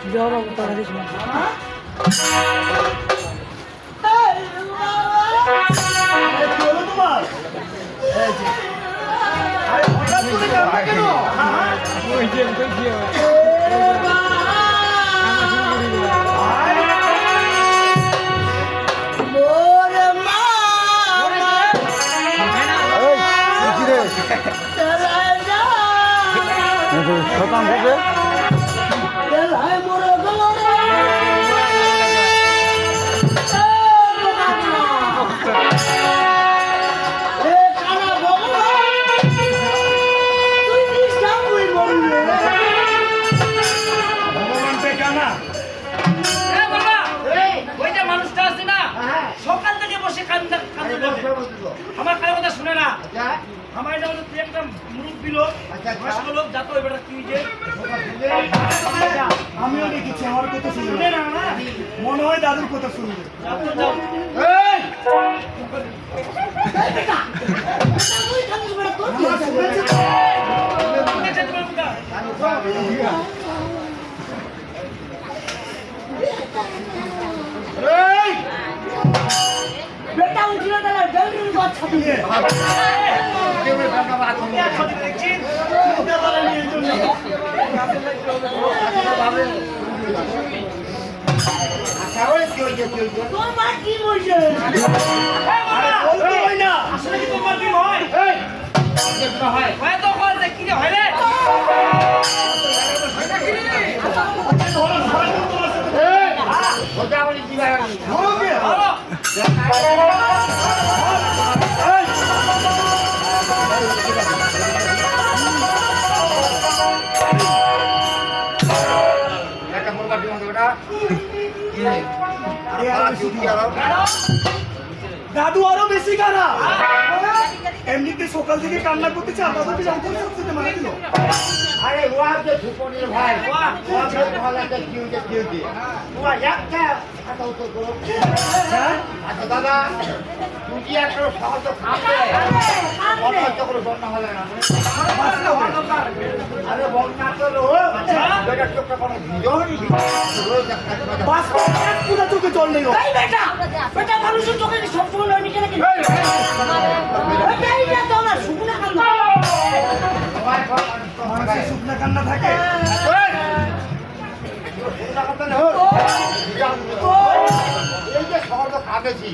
যাওয়া বাবু তারা দিস না শতাং থেকে সকাল থেকে বসে কান্দে আমার কারো কথা শুনে না আমার এটা হলো তুই একটা মুরব্বী লোক বয়স্ক লোক যাতো এবারে কি যে আমিও দেখেছি আমার কথা শুনবে না না মনে হয় দাদুর কথা শুনবে যাতো যাও বেটা উঠিয়ে দাঁড়া জলদি বাচ্চা দিয়ে তোর মা কি বলছে আসলে কি তোমার কি হয় হয় তো হয় কি রে হয় রে দাদু আরো বেশি খারা এমনিতে সকাল থেকে কান্না করতেছে আর দাদুকে জানতে সবচেয়ে মারা দিল আরে ওয়া যে সুপনির ভাই ওয়া ভালো একটা কিউটে কিউটে ওয়া একটা কথা উত্তর করো হ্যাঁ আচ্ছা দাদা তুমি একটা সহজ খাবে কত করে বন্যা হলে না আরে বন্যা তো বেটা চোখটা কোনো ভিজনি রোজ একটা বাস এক পুরো চোখে জল নেই এই বেটা বেটা মানুষের চোখে সব সময় লয় নিকে নাকি এটাই না তো না শুকনা কান্না মানুষের শুকনা কান্না থাকে এই যে সহজ খাবেছি